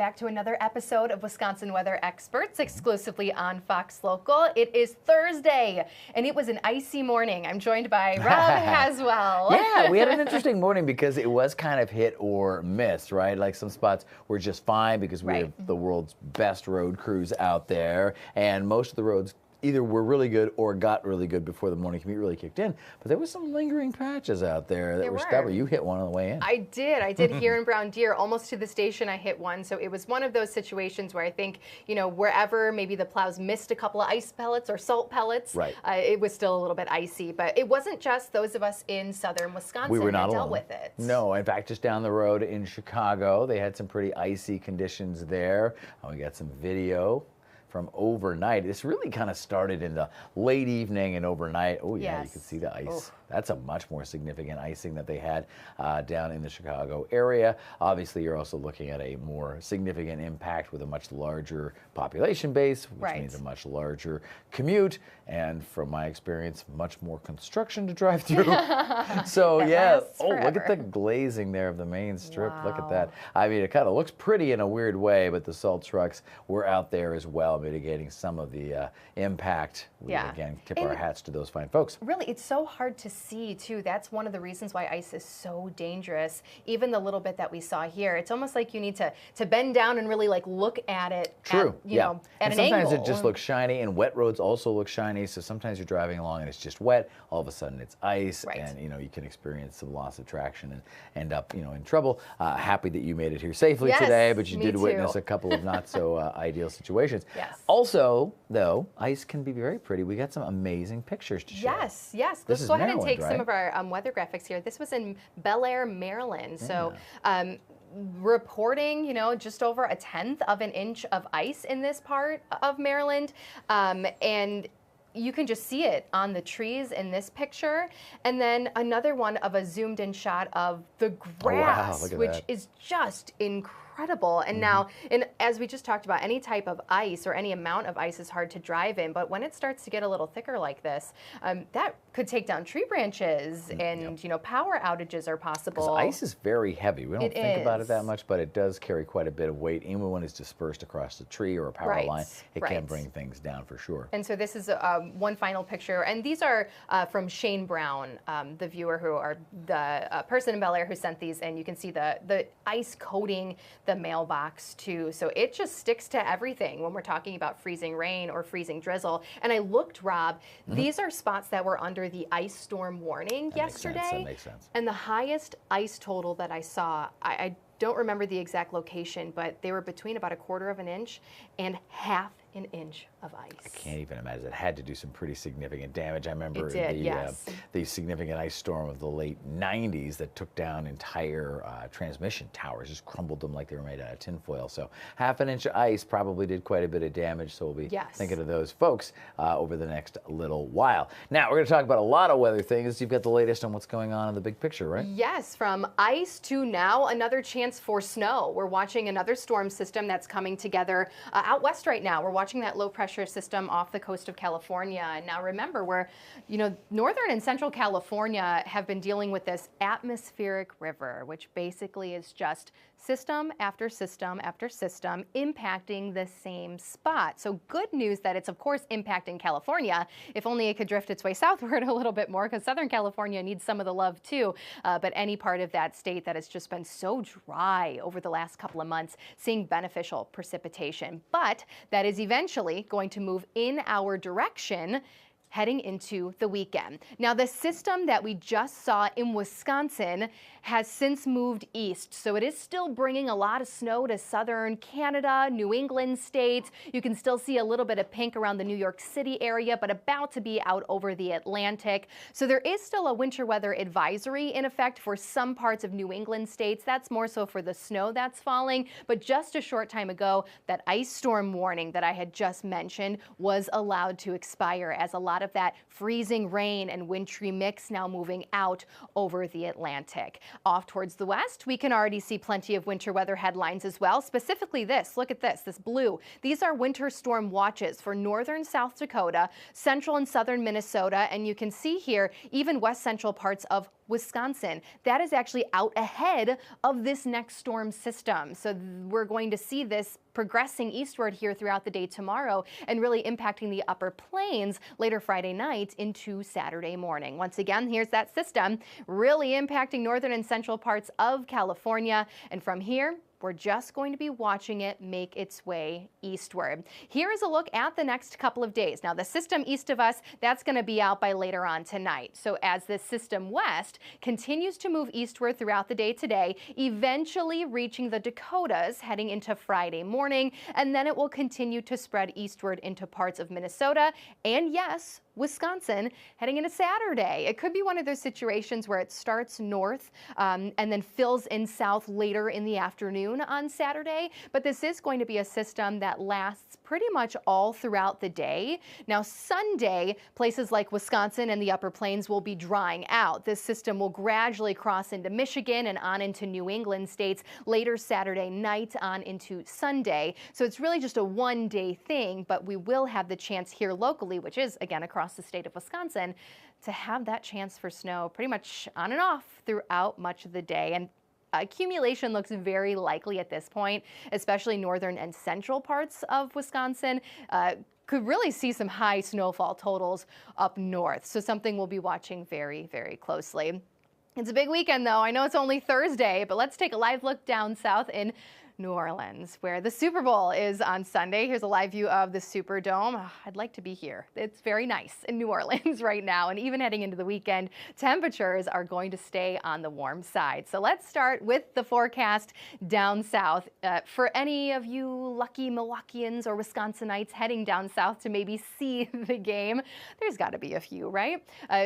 back to another episode of Wisconsin Weather Experts, exclusively on Fox Local. It is Thursday, and it was an icy morning. I'm joined by Rob Haswell. Yeah, we had an interesting morning because it was kind of hit or miss, right? Like some spots were just fine because we have the world's best road crews out there, and most of the roads either were really good or got really good before the morning commute really kicked in. But there was some lingering patches out there that were stubborn. You hit one on the way in. I did here in Brown Deer, almost to the station I hit one. So it was one of those situations where I think, you know, wherever maybe the plows missed a couple of ice pellets or salt pellets, it was still a little bit icy. But it wasn't just those of us in southern Wisconsin that dealt with it. No, in fact, just down the road in Chicago, they had some pretty icy conditions there. We got some video from overnight. This really kind of started in the late evening and overnight. Oh yeah, you can see the ice. Oh. That's a much more significant icing that they had down in the Chicago area. Obviously, you're also looking at a more significant impact with a much larger population base, which means a much larger commute, and from my experience, much more construction to drive through. So yeah, look at the glazing there of the main strip. Wow. Look at that. I mean, it kind of looks pretty in a weird way, but the salt trucks were out there as well, mitigating some of the impact. We again tip our hats to those fine folks. Really, it's so hard to see too. That's one of the reasons why ice is so dangerous. Even the little bit that we saw here, it's almost like you need to bend down and really like look at it. True. At, you know, at an sometimes angle. It just looks shiny, and wet roads also look shiny. So sometimes you're driving along and it's just wet. All of a sudden it's ice, and you know you can experience some loss of traction and end up in trouble. Happy that you made it here safely today, but you did witness a couple of not so ideal situations. Also, though, ice can be very pretty. We got some amazing pictures to share. Yes. Let's go ahead and take some of our weather graphics here. This was in Bel Air, Maryland. So reporting, just over a tenth of an inch of ice in this part of Maryland. And you can just see it on the trees in this picture. And then another one of a zoomed in shot of the grass, which is just incredible. And now, as we just talked about, any type of ice or any amount of ice is hard to drive in, but when it starts to get a little thicker like this, that could take down tree branches, and power outages are possible. Ice is very heavy. We don't think about it that much, but it does carry quite a bit of weight. Even when it's dispersed across the tree or a power line, it can bring things down for sure. And so this is one final picture, and these are from Shane Brown, the viewer the person in Bel Air who sent these, and you can see the ice coating the mailbox too. So it just sticks to everything when we're talking about freezing rain or freezing drizzle. And I looked, Rob, these are spots that were under the ice storm warning yesterday. That makes sense. And the highest ice total that I saw, I don't remember the exact location, but they were between about 1/4 of an inch and half an inch of ice. I can't even imagine. It had to do some pretty significant damage. I remember the significant ice storm of the late 90s that took down entire transmission towers, just crumbled them like they were made out of tinfoil. So half an inch of ice probably did quite a bit of damage. So we'll be thinking of those folks over the next little while. Now we're going to talk about a lot of weather things. You've got the latest on what's going on in the big picture, right? Yes, from ice to now another chance for snow. We're watching another storm system that's coming together out west right now. We're watching that low pressure system off the coast of California. And now remember, northern and central California have been dealing with this atmospheric river, which basically is just system after system after system impacting the same spot. So good news that it's of course impacting California. If only it could drift its way southward a little bit more, because Southern California needs some of the love too. But any part of that state that has just been so dry over the last couple of months, seeing beneficial precipitation. But that is eventually going to move in our direction heading into the weekend. Now, the system that we just saw in Wisconsin has since moved east, so it is still bringing a lot of snow to southern Canada, New England states. You can still see a little bit of pink around the New York City area, but about to be out over the Atlantic. So there is still a winter weather advisory in effect for some parts of New England states. That's more so for the snow that's falling. But just a short time ago, that ice storm warning that I had just mentioned was allowed to expire, as a lot of that freezing rain and wintry mix now moving out over the Atlantic. Off towards the west, we can already see plenty of winter weather headlines as well. Specifically this, look at this blue. These are winter storm watches for northern South Dakota, central and southern Minnesota, and you can see here even west central parts of Wisconsin. That is actually out ahead of this next storm system. So we're going to see this progressing eastward here throughout the day tomorrow and really impacting the upper plains later Friday night into Saturday morning. Once again, here's that system really impacting northern and central parts of California. And from here, we're just going to be watching it make its way eastward. Here is a look at the next couple of days. Now, the system east of us, that's going to be out by later on tonight. So as this system west continues to move eastward throughout the day today, eventually reaching the Dakotas heading into Friday morning, and then it will continue to spread eastward into parts of Minnesota and, yes, Wisconsin heading into Saturday. It could be one of those situations where it starts north and then fills in south later in the afternoon on Saturday. But this is going to be a system that lasts pretty much all throughout the day. Now, Sunday, places like Wisconsin and the upper plains will be drying out. This system will gradually cross into Michigan and on into New England states later Saturday night on into Sunday. So it's really just a one-day thing, but we will have the chance here locally, which is, again, across the state of Wisconsin, to have that chance for snow pretty much on and off throughout much of the day. And accumulation looks very likely at this point, especially northern and central parts of Wisconsin. Could really see some high snowfall totals up north. So something we'll be watching very, very closely. It's a big weekend, though. I know it's only Thursday, but let's take a live look down south in New Orleans, where the Super Bowl is on Sunday. Here's a live view of the Superdome. Oh, I'd like to be here. It's very nice in New Orleans right now, and even heading into the weekend, temperatures are going to stay on the warm side. So let's start with the forecast down south. For any of you lucky Milwaukeeans or Wisconsinites heading down south to maybe see the game, there's got to be a few, right?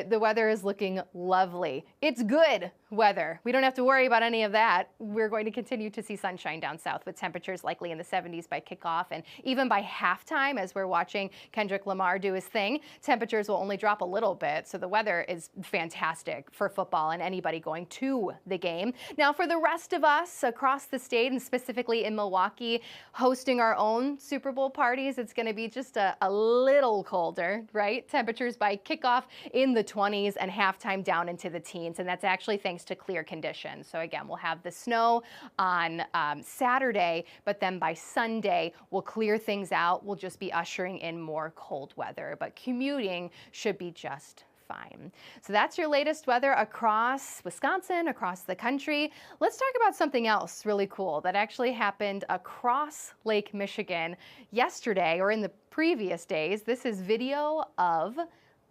The weather is looking lovely. It's good weather. We don't have to worry about any of that. We're going to continue to see sunshine down south with temperatures likely in the 70s by kickoff, and even by halftime as we're watching Kendrick Lamar do his thing, temperatures will only drop a little bit. So the weather is fantastic for football and anybody going to the game. Now, for the rest of us across the state and specifically in Milwaukee, hosting our own Super Bowl parties, it's going to be just a little colder, right? Temperatures by kickoff in the 20s and halftime down into the teens, and that's actually thanks to clear conditions. So again, we'll have the snow on Saturday, but then by Sunday, we'll clear things out. We'll just be ushering in more cold weather, but commuting should be just fine. So that's your latest weather across Wisconsin, across the country. Let's talk about something else really cool that actually happened across Lake Michigan yesterday or in the previous days. This is video of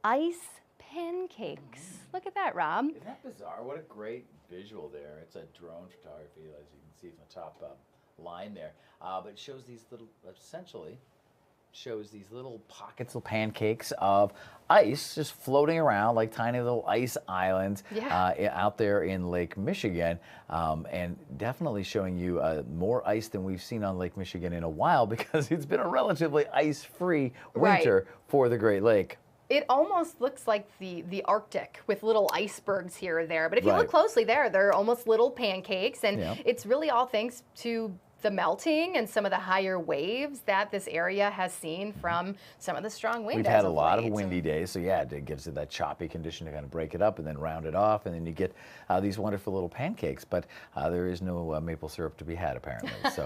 ice pancakes. Look at that, Rob. Isn't that bizarre? What a great visual there. It's a drone photography, as you can see from the top line there. But it shows these little, essentially, shows these little pockets of pancakes of ice just floating around like tiny little ice islands out there in Lake Michigan, and definitely showing you more ice than we've seen on Lake Michigan in a while, because it's been a relatively ice-free winter for the Great Lake. It almost looks like the Arctic with little icebergs here or there. But if you look closely there, they're almost little pancakes. And it's really all thanks to the melting and some of the higher waves that this area has seen from some of the strong wind. We've had a lot of windy days, so yeah, it gives it that choppy condition to kind of break it up and then round it off, and then you get these wonderful little pancakes. But there is no maple syrup to be had, apparently, so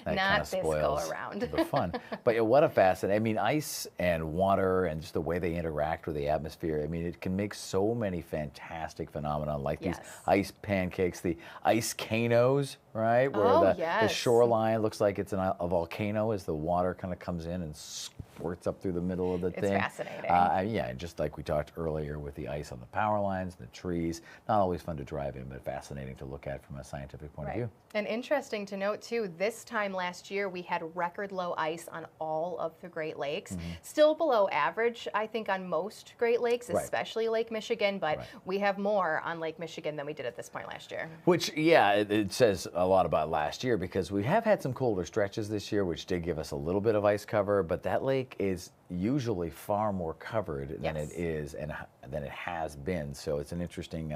that kind of spoils the fun. But what a fascinating, I mean, ice and water and just the way they interact with the atmosphere, I mean, it can make so many fantastic phenomena, like these ice pancakes, the ice canos, right? Where the shoreline looks like it's a volcano as the water kind of comes in and squirts up through the middle of the thing. It's fascinating. Yeah, just like we talked earlier with the ice on the power lines, the trees. Not always fun to drive in, but fascinating to look at from a scientific point of view. And interesting to note, too, this time last year, we had record low ice on all of the Great Lakes. Still below average, I think, on most Great Lakes, especially Lake Michigan, but we have more on Lake Michigan than we did at this point last year. Which, yeah, it says a lot about last year, because we have had some colder stretches this year, which did give us a little bit of ice cover, but that lake lake is usually far more covered than Yes. it is and than it has been. So it's an interesting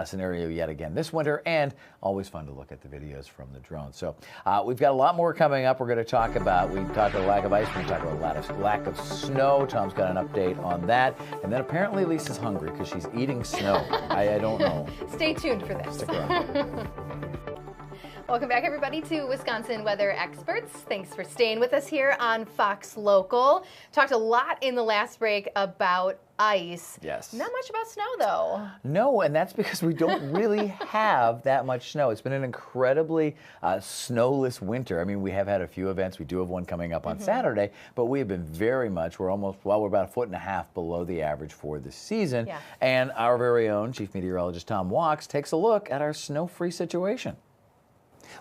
scenario yet again this winter, and always fun to look at the videos from the drone. So we've got a lot more coming up. We're going to talk about, we talked about lack of ice, we're going to talk about lack of snow. Tom's got an update on that. And then apparently Lisa's hungry because she's eating snow. I don't know. Stay tuned for this. Stick around. Welcome back, everybody, to Wisconsin Weather Experts. Thanks for staying with us here on Fox Local. Talked a lot in the last break about ice. Yes. Not much about snow, though. No, and that's because we don't really have that much snow. It's been an incredibly snowless winter. I mean, we have had a few events. We do have one coming up on Saturday, but we have been very much, we're about 1.5 feet below the average for the season. Yeah. And our very own Chief Meteorologist Tom Walks takes a look at our snow-free situation.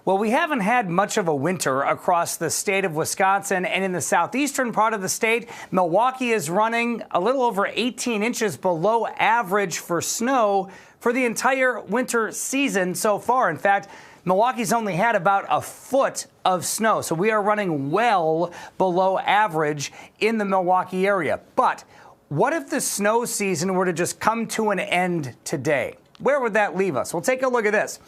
Well, we haven't had much of a winter across the state of Wisconsin, and in the southeastern part of the state, Milwaukee is running a little over 18 inches below average for snow for the entire winter season so far. In fact, Milwaukee's only had about a foot of snow, so we are running well below average in the Milwaukee area. But what if the snow season were to just come to an end today? Where would that leave us? Well, take a look at this.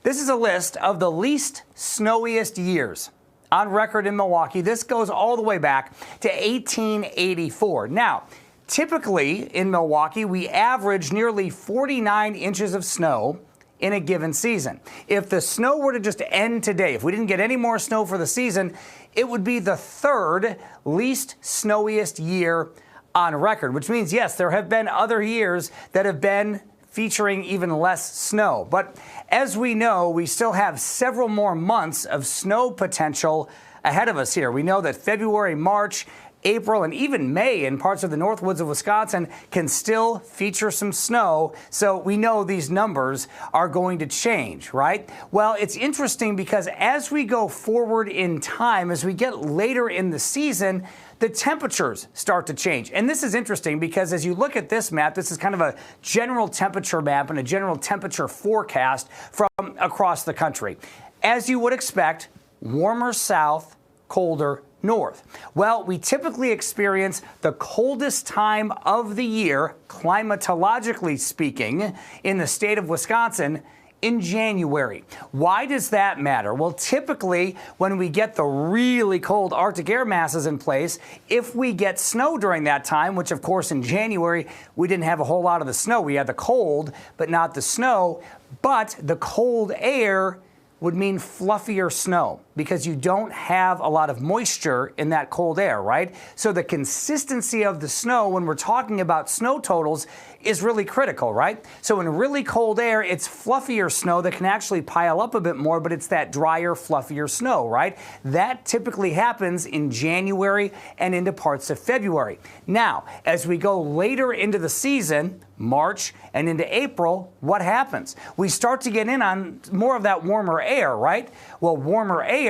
This is a list of the least snowiest years on record in Milwaukee. This goes all the way back to 1884. Now, typically in Milwaukee, we average nearly 49 inches of snow in a given season. If the snow were to just end today, if we didn't get any more snow for the season, it would be the third least snowiest year on record, which means, yes, there have been other years that have been featuring even less snow. But as we know, we still have several more months of snow potential ahead of us here. We know that February, March, April, and even May in parts of the North Woods of Wisconsin can still feature some snow. So we know these numbers are going to change, right? Well, it's interesting because as we go forward in time, as we get later in the season, the temperatures start to change. And this is interesting because as you look at this map, this is kind of a general temperature map and a general temperature forecast from across the country. As you would expect, warmer south, colder north. Well, we typically experience the coldest time of the year, climatologically speaking, in the state of Wisconsin in January. Why does that matter? Well, typically when we get the really cold Arctic air masses in place, if we get snow during that time, which of course in January we didn't have a whole lot of the snow, we had the cold but not the snow, but the cold air would mean fluffier snow because you don't have a lot of moisture in that cold air, right? So the consistency of the snow when we're talking about snow totals is really critical, right? So in really cold air, it's fluffier snow that can actually pile up a bit more, but it's that drier, fluffier snow, right? That typically happens in January and into parts of February. Now, as we go later into the season, March and into April, what happens? We start to get in on more of that warmer air, right? Well, warmer air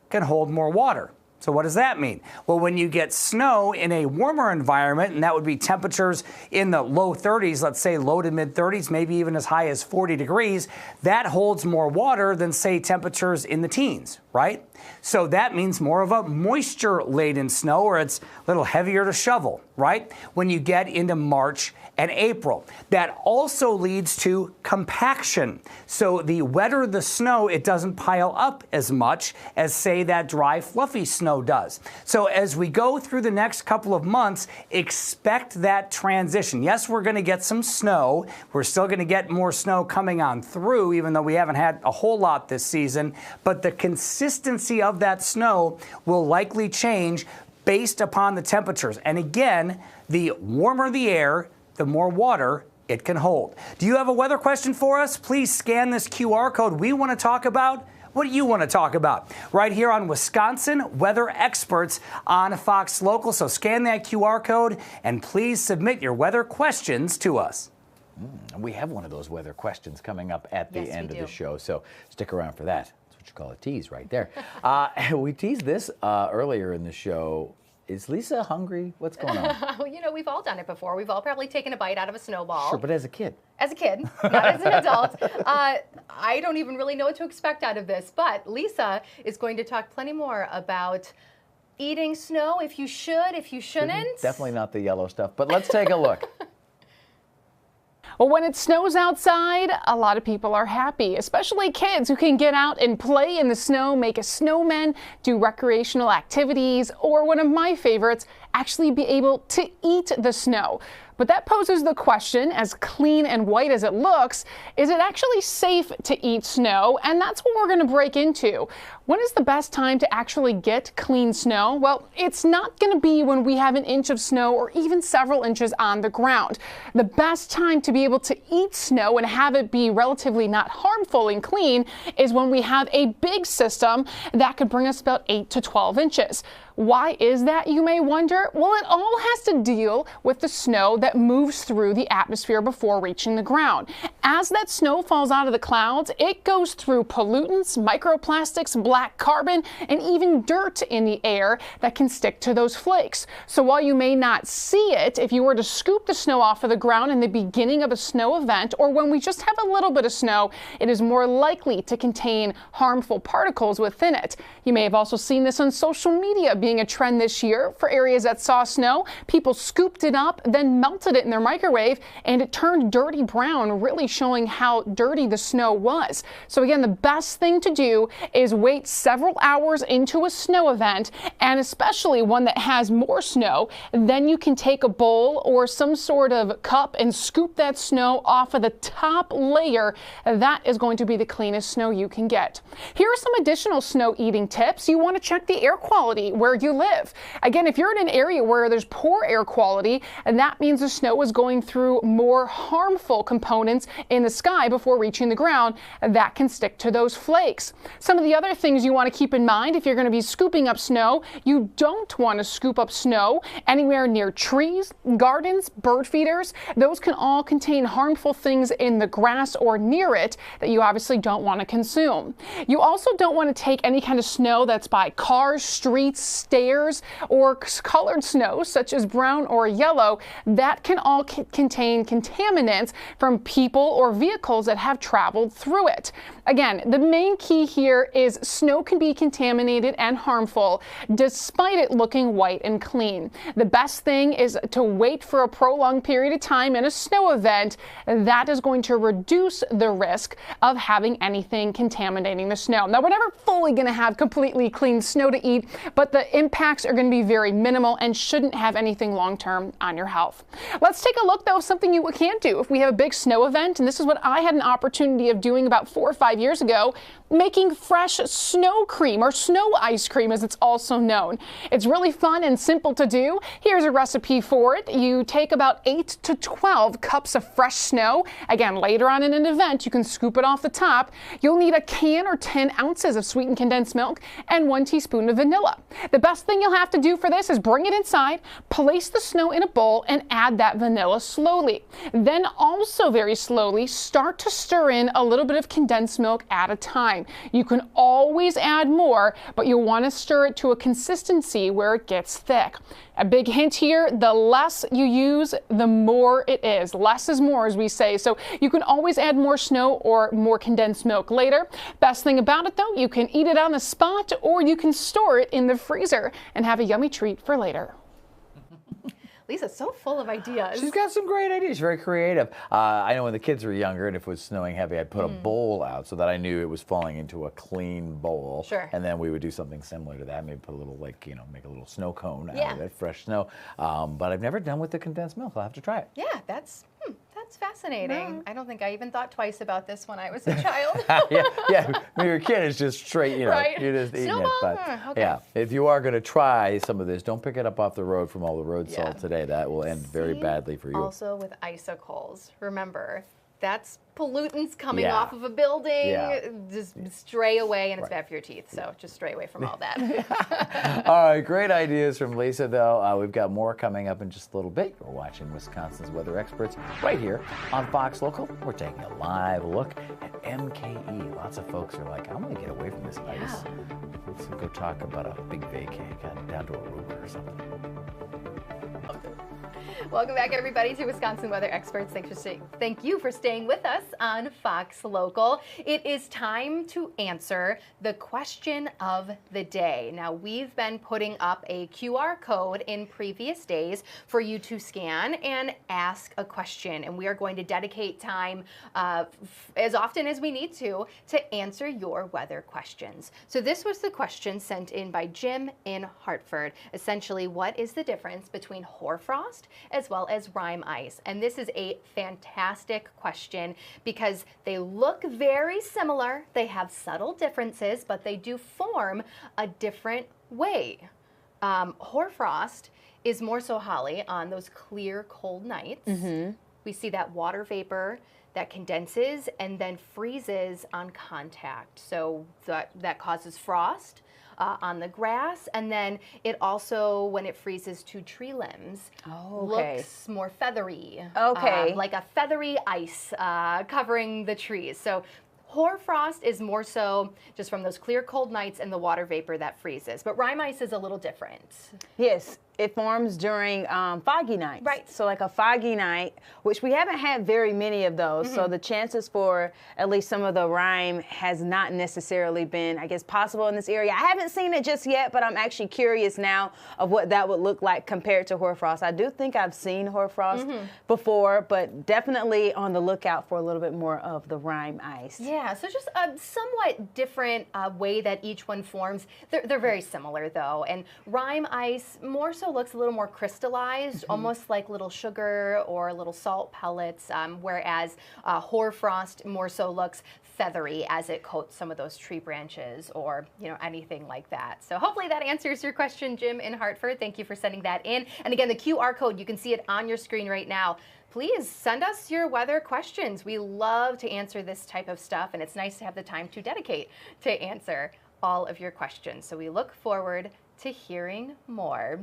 can hold more water. So what does that mean? Well, when you get snow in a warmer environment, and that would be temperatures in the low 30s, let's say low to mid 30s, maybe even as high as 40 degrees, that holds more water than, say, temperatures in the teens, right? So that means more of a moisture-laden snow, or it's a little heavier to shovel, right? When you get into March and April. That also leads to compaction. So the wetter the snow, it doesn't pile up as much as, say, that dry, fluffy snow does. So as we go through the next couple of months, expect that transition. Yes, we're going to get some snow. We're still going to get more snow coming on through, even though we haven't had a whole lot this season. But the consistency of that snow will likely change based upon the temperatures. And again, the warmer the air, the more water it can hold. Do you have a weather question for us? Please scan this QR code. We want to talk about what do you want to talk about right here on Wisconsin Weather Experts on Fox Local. So scan that QR code and please submit your weather questions to us. We have one of those weather questions coming up at the end of the show, so stick around for that. That's what you call a tease right there. We teased this earlier in the show. Is Lisa hungry? What's going on? Well, you know, we've all done it before. We've all probably taken a bite out of a snowball. Sure, but as a kid. As a kid, not as an adult. I don't even really know what to expect out of this, but Lisa is going to talk plenty more about eating snow, if you should, if you shouldn't. Definitely not the yellow stuff, but let's take a look. Well, when it snows outside, a lot of people are happy, especially kids who can get out and play in the snow, make a snowman, do recreational activities, or one of my favorites, actually be able to eat the snow. But that poses the question, as clean and white as it looks, is it actually safe to eat snow? And that's what we're going to break into. When is the best time to actually get clean snow? Well, it's not going to be when we have an inch of snow or even several inches on the ground. The best time to be able to eat snow and have it be relatively not harmful and clean is when we have a big system that could bring us about 8 to 12 inches. Why is that, you may wonder? Well, it all has to deal with the snow that moves through the atmosphere before reaching the ground. As that snow falls out of the clouds, it goes through pollutants, microplastics, black carbon, and even dirt in the air that can stick to those flakes. So while you may not see it, if you were to scoop the snow off of the ground in the beginning of a snow event, or when we just have a little bit of snow, it is more likely to contain harmful particles within it. You may have also seen this on social media being a trend this year for areas that saw snow. People scooped it up, then melted it in their microwave, and it turned dirty brown, really showing how dirty the snow was. So again, the best thing to do is wait several hours into a snow event, and especially one that has more snow. Then you can take a bowl or some sort of cup and scoop that snow off of the top layer. That is going to be the cleanest snow you can get. Here are some additional snow eating tips. You want to check the air quality where you live. Again, if you're in an area where there's poor air quality, and that means the snow is going through more harmful components in the sky before reaching the ground, that can stick to those flakes. Some of the other things you want to keep in mind if you're going to be scooping up snow: you don't want to scoop up snow anywhere near trees, gardens, bird feeders. Those can all contain harmful things in the grass or near it that you obviously don't want to consume. You also don't want to take any kind of snow that's by cars, streets, stairs, or colored snow such as brown or yellow. That can all contain contaminants from people or vehicles that have traveled through it. Again, the main key here is snow can be contaminated and harmful despite it looking white and clean. The best thing is to wait for a prolonged period of time in a snow event. That is going to reduce the risk of having anything contaminating the snow. Now, we're never fully going to have completely clean snow to eat, but the impacts are going to be very minimal and shouldn't have anything long-term on your health. Let's take a look, though, of something you can do if we have a big snow event, and this is what I had an opportunity of doing about 4 or 5 years ago, making fresh snow cream, or snow ice cream as it's also known. It's really fun and simple to do. Here's a recipe for it. You take about 8 to 12 cups of fresh snow. Again, later on in an event, you can scoop it off the top. You'll need a can or 10 ounces of sweetened condensed milk and 1 teaspoon of vanilla. The best thing you'll have to do for this is bring it inside, place the snow in a bowl, and add that vanilla slowly. Then also very slowly start to stir in a little bit of condensed milk at a time. You can always add more, but you'll want to stir it to a consistency where it gets thick. A big hint here: the less you use, the more it is. Less is more, as we say. So you can always add more snow or more condensed milk later. Best thing about it, though, you can eat it on the spot, or you can store it in the freezer and have a yummy treat for later. Lisa's so full of ideas. She's got some great ideas. Very creative. I know when the kids were younger and if it was snowing heavy, I'd put a bowl out so that I knew it was falling into a clean bowl. Sure. And then we would do something similar to that. Maybe put a little, make a little snow cone out of it, fresh snow. But I've never done with the condensed milk. I'll have to try it. Yeah, that's fascinating. I don't think I even thought twice about this when I was a child. yeah. When you're a kid, it's just straight, right. you're just eating Snowball? it. But Okay. yeah, if you are going to try some of this, don't pick it up off the road from all the road salt today. That will end very badly for you. Also with icicles, remember, that's pollutants coming off of a building. Just stray away, and it's bad for your teeth. So just stray away from all that. All right, great ideas from Lisa, though. We've got more coming up in just a little bit. You're watching Wisconsin's Weather Experts right here on Fox Local. We're taking a live look at MKE. Lots of folks are like, I'm going to get away from this ice. Let's go talk about a big vacay, down to Aruba or something. Welcome back, everybody, to Wisconsin Weather Experts. Thank you for staying with us on Fox Local. It is time to answer the question of the day. Now, we've been putting up a QR code in previous days for you to scan and ask a question, and we are going to dedicate time as often as we need to answer your weather questions. So this was the question sent in by Jim in Hartford. Essentially, what is the difference between hoarfrost as well as rime ice? And this is a fantastic question because they look very similar. They have subtle differences, but they do form a different way. Hoarfrost is more so, Holly, on those clear, cold nights. We see that water vapor that condenses and then freezes on contact. So that causes frost on the grass, and then it also, when it freezes to tree limbs, looks more feathery. Like a feathery ice covering the trees. So hoarfrost is more so just from those clear, cold nights and the water vapor that freezes. But rime ice is a little different. Yes, it forms during foggy nights. Right. So like a foggy night, which we haven't had very many of those. So the chances for at least some of the rime has not necessarily been, I guess, possible in this area. I haven't seen it just yet, but I'm actually curious now of what that would look like compared to hoarfrost. I do think I've seen hoarfrost before, but definitely on the lookout for a little bit more of the rime ice. Yeah, so just a somewhat different way that each one forms. They're very similar, though. And rime ice more so looks a little more crystallized, almost like little sugar or little salt pellets, whereas hoarfrost more so looks feathery as it coats some of those tree branches or anything like that. So hopefully that answers your question, Jim in Hartford. Thank you for sending that in. And again, the QR code, you can see it on your screen right now. Please send us your weather questions. We love to answer this type of stuff, and it's nice to have the time to dedicate to answer all of your questions. So we look forward to hearing more.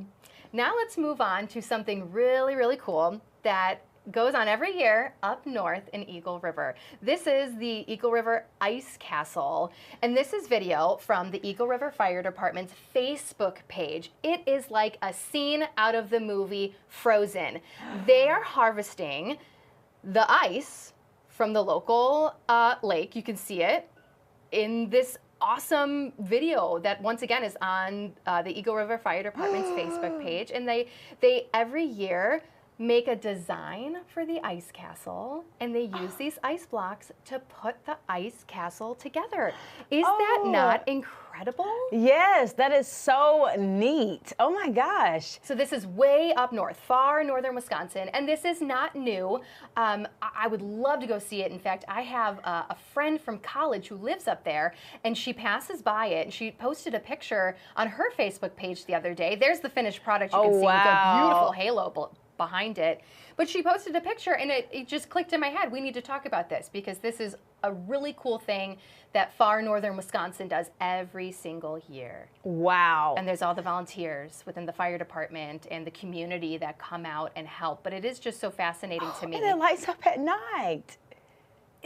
Now let's move on to something really, really cool that goes on every year up north in Eagle River. This is the Eagle River Ice Castle, and this is video from the Eagle River Fire Department's Facebook page. It is like a scene out of the movie Frozen. They are harvesting the ice from the local lake. You can see it in this awesome video that once again is on the Eagle River Fire Department's Facebook page, and they every year make a design for the ice castle, and they use these ice blocks to put the ice castle together. Is that not incredible? Yes, that is so neat. Oh my gosh. So this is way up north, far northern Wisconsin, and this is not new. I would love to go see it. In fact, I have a friend from college who lives up there, and she passes by it, and she posted a picture on her Facebook page the other day. There's the finished product you can see with a beautiful halo behind it. But she posted a picture, and it just clicked in my head. We need to talk about this because this is a really cool thing that far northern Wisconsin does every single year. Wow. And there's all the volunteers within the fire department and the community that come out and help. But it is just so fascinating to me. And it lights up at night.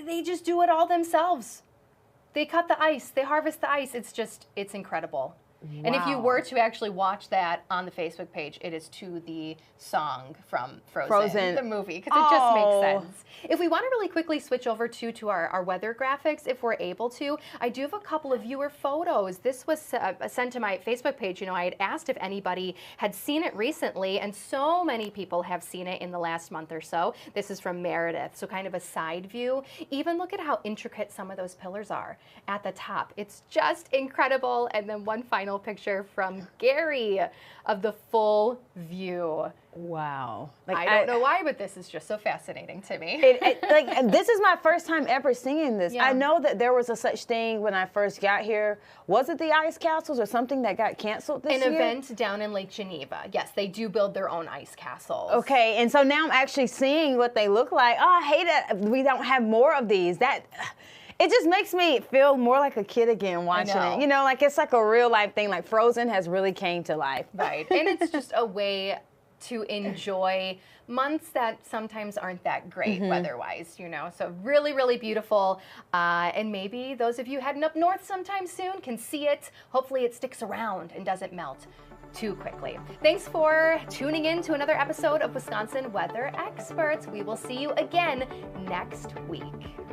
They just do it all themselves. They cut the ice. They harvest the ice. It's incredible. Wow. And if you were to actually watch that on the Facebook page, it is to the song from Frozen. The movie, because it just makes sense. If we want to really quickly switch over to our weather graphics, if we're able to, I do have a couple of viewer photos. This was sent to my Facebook page. I had asked if anybody had seen it recently, and so many people have seen it in the last month or so. This is from Meredith, so kind of a side view. Even look at how intricate some of those pillars are at the top. It's just incredible. And then one final picture from Gary of the full view. Wow. I don't know why, but this is just so fascinating to me. This is my first time ever seeing this. Yeah. I know that there was a such thing when I first got here. Was it the ice castles or something that got canceled this year? An event down in Lake Geneva. Yes, they do build their own ice castles. Okay, and so now I'm actually seeing what they look like. Oh, I hate it. We don't have more of these. It just makes me feel more like a kid again watching it. Like it's like a real life thing. Like Frozen has really came to life. Right, and it's just a way to enjoy months that sometimes aren't that great weather-wise, So really, really beautiful. And maybe those of you heading up north sometime soon can see it. Hopefully it sticks around and doesn't melt too quickly. Thanks for tuning in to another episode of Wisconsin Weather Experts. We will see you again next week.